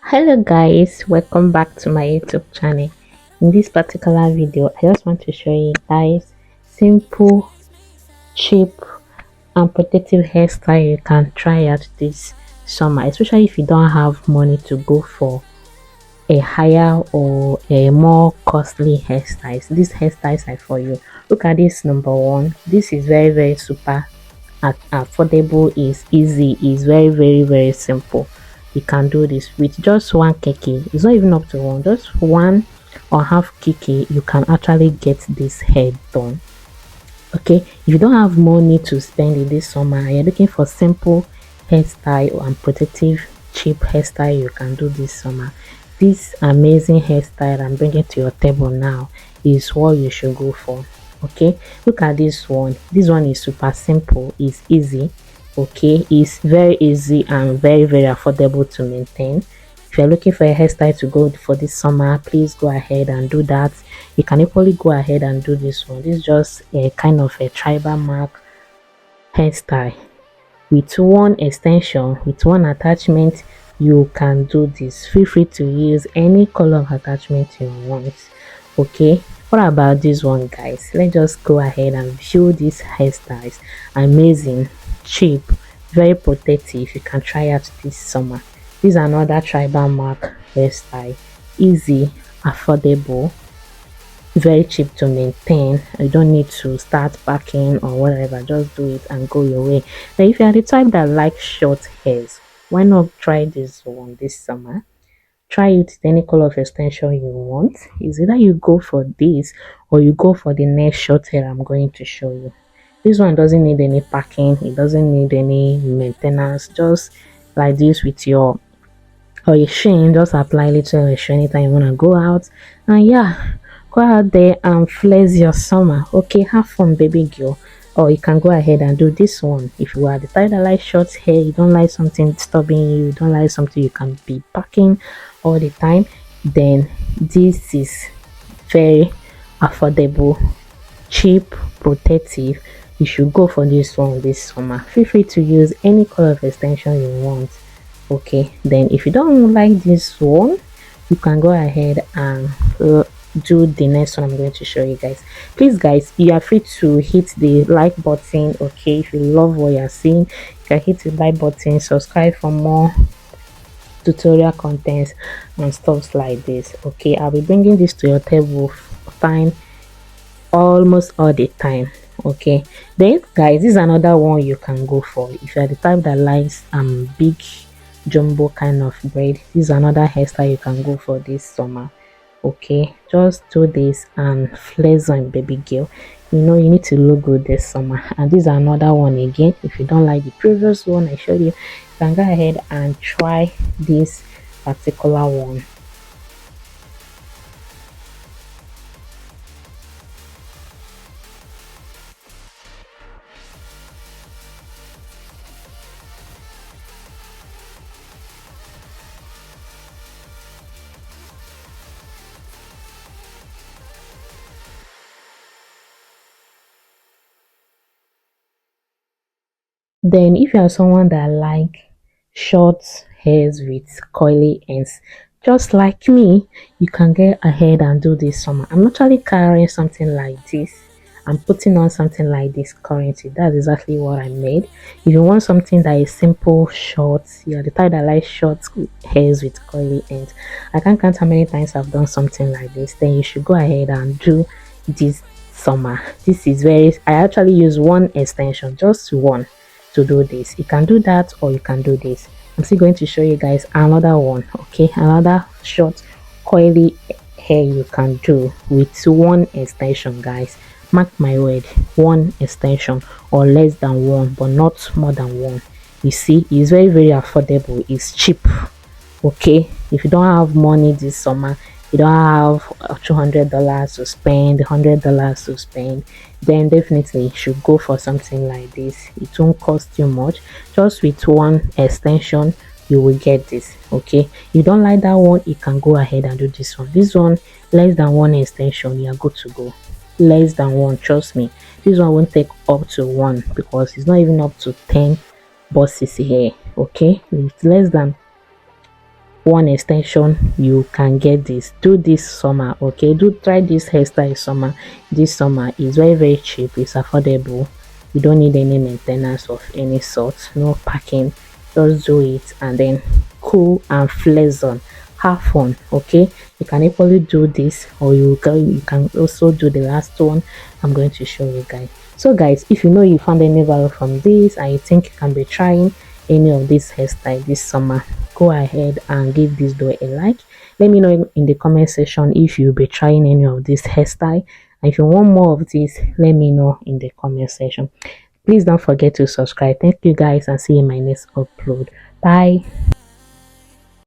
Hello guys, welcome back to my YouTube channel. In this particular video I just want to show you guys simple, cheap and protective hairstyle you can try out this summer, especially if you don't have money to go for a higher or a more costly hairstyles. These hairstyles are for you. Look at this. Number one, this is very super affordable, is easy, is very simple. You can do this with just one kiki. It's not even up to one, just one or half kiki. You can actually get this hair done. Okay, if you don't have money to spend in this summer and you're looking for simple hairstyle and protective cheap hairstyle you can do this summer, this amazing hairstyle I'm bringing to your table now is what you should go for. Okay, look at this one. This one is super simple, it's easy. Okay, it's very easy and very affordable to maintain. If you're looking for a hairstyle to go for this summer, please go ahead and do that. You can equally go ahead and do this one. This is just a kind of a tribal mark hairstyle with one extension, with one attachment. You can do this. Feel free to use any color of attachment you want. Okay, what about this one, guys? Let's just go ahead and view these hairstyles. Amazing, cheap, very protective. You can try out this summer. This is another tribal mark hairstyle. Easy, affordable, very cheap to maintain. You don't need to start packing or whatever, just do it and go your way. Now if you are the type that likes short hairs, why not try this one this summer? Try it with any color of extension you want. Is either you go for this or you go for the next short hair I'm going to show you. This one doesn't need any packing, it doesn't need any maintenance. Just like this with your or a sheen, just apply little a sheen anytime you want to go out. And yeah, go out there and flex your summer. Okay, have fun, baby girl. Or you can go ahead and do this one. If you are the type that like short hair, you don't like something disturbing you, you don't like something you can be packing all the time, then this is very affordable, cheap, protective. You should go for this one this summer. Feel free to use any color of extension you want. Okay, then if you don't like this one, you can go ahead and do the next one I'm going to show you guys. Please guys, you are free to hit the like button. Okay, if you love what you're seeing, you can hit the like button, subscribe for more tutorial contents and stuff like this. Okay, I'll be bringing this to your table fine almost all the time. Okay, then guys, this is another one you can go for if you're the type that likes big jumbo kind of braid. This is another hairstyle you can go for this summer. Okay, just do this and flex on, baby girl. You know you need to look good this summer. And this is another one again. If you don't like the previous one I showed you, you can go ahead and try this particular one. Then if you are someone that like short hairs with coily ends, just like me, you can get ahead and do this summer. I'm actually carrying something like this. I'm putting on something like this currently. That's exactly what I made. If you want something that is simple, short, you're the type that likes short hairs with coily ends, I can't count how many times I've done something like this. Then you should go ahead and do this summer. This is very, I actually use one extension, just one, to do this. You can do that or you can do this. I'm still going to show you guys another one. Okay, another short coily hair you can do with one extension, guys. Mark my word, one extension or less than one, but not more than one. You see, it's very affordable, it's cheap. Okay, if you don't have money this summer, you don't have $200 to spend, $100 to spend, then definitely you should go for something like this. It won't cost you much. Just with one extension you will get this. Okay, you don't like that one, you can go ahead and do this one. This one, less than one extension, you are good to go. Less than one, trust me, this one won't take up to one because it's not even up to 10 bosses here. Okay, it's less than one extension you can get this. Do this summer, okay? Do try this hairstyle summer. This summer is very cheap, it's affordable, you don't need any maintenance of any sort, no packing, just do it and then cool and pleasant, have fun. Okay, you can equally do this, or you can also do the last one I'm going to show you guys. So guys, if you know you found any value from this and you think you can be trying any of this hairstyle this summer, go ahead and give this video a like. Let me know in the comment section if you'll be trying any of this hairstyle, and if you want more of this, let me know in the comment section. Please don't forget to subscribe. Thank you guys, and see you in my next upload. Bye.